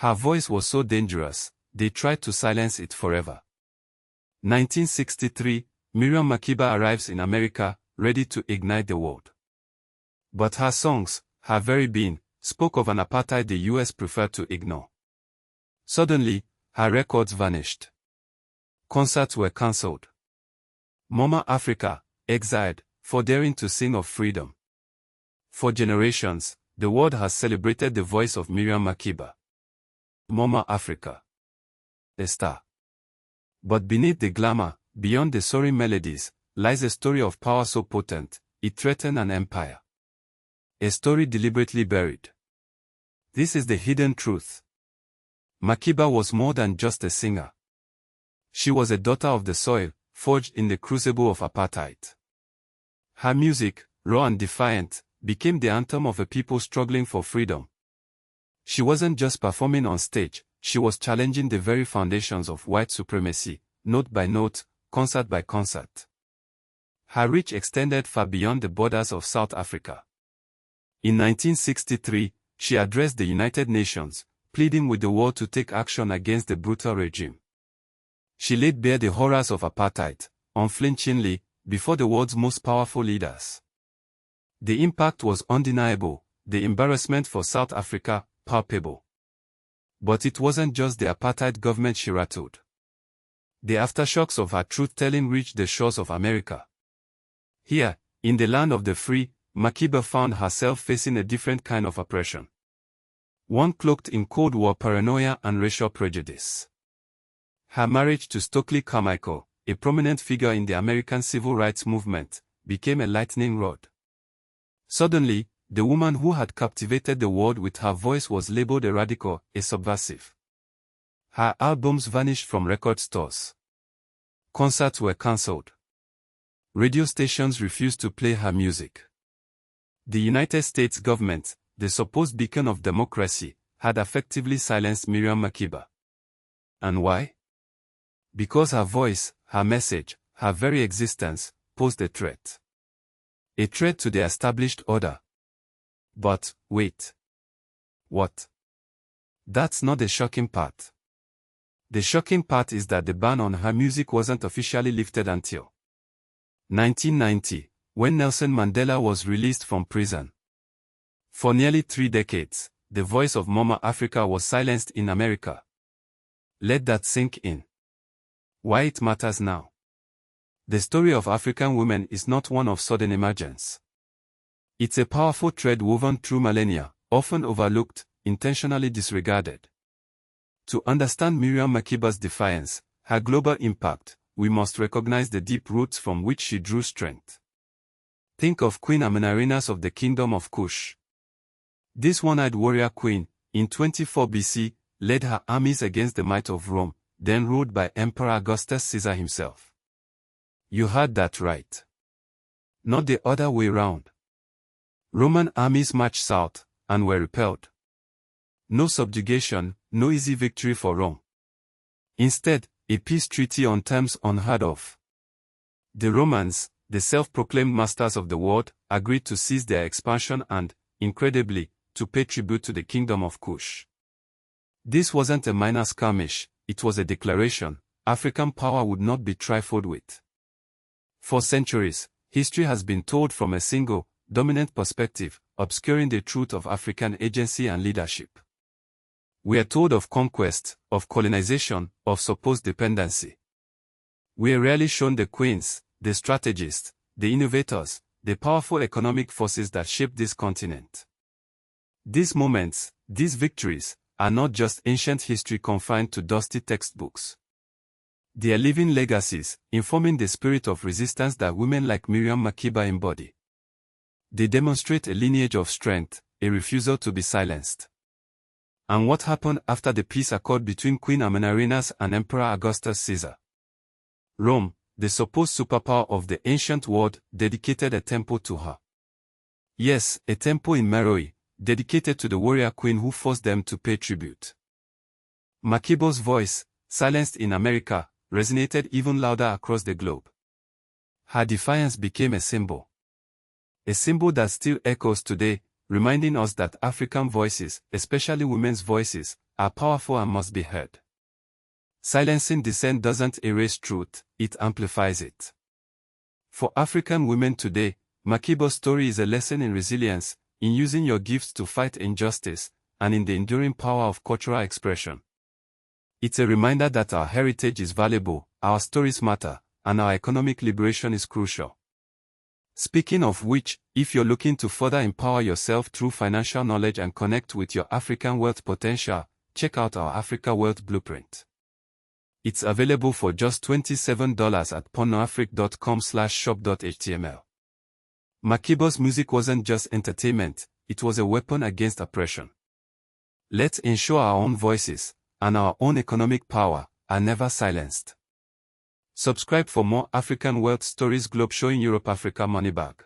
Her voice was so dangerous, they tried to silence it forever. 1963, Miriam Makeba arrives in America, ready to ignite the world. But her songs, her very being, spoke of an apartheid the US preferred to ignore. Suddenly, her records vanished. Concerts were cancelled. Mama Africa, exiled, for daring to sing of freedom. For generations, the world has celebrated the voice of Miriam Makeba. Mama Africa. A star. But beneath the glamour, beyond the soaring melodies, lies a story of power so potent, it threatened an empire. A story deliberately buried. This is the hidden truth. Makeba was more than just a singer. She was a daughter of the soil, forged in the crucible of apartheid. Her music, raw and defiant, became the anthem of a people struggling for freedom. She wasn't just performing on stage, she was challenging the very foundations of white supremacy, note by note, concert by concert. Her reach extended far beyond the borders of South Africa. In 1963, she addressed the United Nations, pleading with the world to take action against the brutal regime. She laid bare the horrors of apartheid, unflinchingly, before the world's most powerful leaders. The impact was undeniable, the embarrassment for South Africa, palpable. But it wasn't just the apartheid government she rattled. The aftershocks of her truth-telling reached the shores of America. Here, in the land of the free, Makeba found herself facing a different kind of oppression. One cloaked in Cold War paranoia and racial prejudice. Her marriage to Stokely Carmichael, a prominent figure in the American civil rights movement, became a lightning rod. Suddenly, the woman who had captivated the world with her voice was labeled a radical, a subversive. Her albums vanished from record stores. Concerts were cancelled. Radio stations refused to play her music. The United States government, the supposed beacon of democracy, had effectively silenced Miriam Makeba. And why? Because her voice, her message, her very existence, posed a threat. A threat to the established order. But, wait. What? That's not the shocking part. The shocking part is that the ban on her music wasn't officially lifted until 1990, when Nelson Mandela was released from prison. For nearly 3 decades, the voice of Mama Africa was silenced in America. Let that sink in. Why it matters now. The story of African women is not one of sudden emergence. It's a powerful thread woven through millennia, often overlooked, intentionally disregarded. To understand Miriam Makeba's defiance, her global impact, we must recognize the deep roots from which she drew strength. Think of Queen Amanirenas of the Kingdom of Kush. This one-eyed warrior queen, in 24 BC, led her armies against the might of Rome, then ruled by Emperor Augustus Caesar himself. You heard that right. Not the other way round. Roman armies marched south, and were repelled. No subjugation, no easy victory for Rome. Instead, a peace treaty on terms unheard of. The Romans, the self-proclaimed masters of the world, agreed to cease their expansion and, incredibly, to pay tribute to the Kingdom of Kush. This wasn't a minor skirmish, it was a declaration: African power would not be trifled with. For centuries, history has been told from a single, dominant perspective, obscuring the truth of African agency and leadership. We are told of conquest, of colonization, of supposed dependency. We are rarely shown the queens, the strategists, the innovators, the powerful economic forces that shaped this continent. These moments, these victories, are not just ancient history confined to dusty textbooks. They are living legacies, informing the spirit of resistance that women like Miriam Makeba embody. They demonstrate a lineage of strength, a refusal to be silenced. And what happened after the peace accord between Queen Amanirenas and Emperor Augustus Caesar? Rome, the supposed superpower of the ancient world, dedicated a temple to her. Yes, a temple in Meroe, dedicated to the warrior queen who forced them to pay tribute. Makeba's voice, silenced in America, resonated even louder across the globe. Her defiance became a symbol. A symbol that still echoes today, reminding us that African voices, especially women's voices, are powerful and must be heard. Silencing dissent doesn't erase truth, it amplifies it. For African women today, Makeba's story is a lesson in resilience, in using your gifts to fight injustice, and in the enduring power of cultural expression. It's a reminder that our heritage is valuable, our stories matter, and our economic liberation is crucial. Speaking of which, if you're looking to further empower yourself through financial knowledge and connect with your African wealth potential, check out our Africa Wealth Blueprint. It's available for just $27 at pornoafric.com/shop.html. Makeba's music wasn't just entertainment, it was a weapon against oppression. Let's ensure our own voices, and our own economic power, are never silenced. Subscribe for more African wealth stories. Globe showing Europe Africa Money Bag.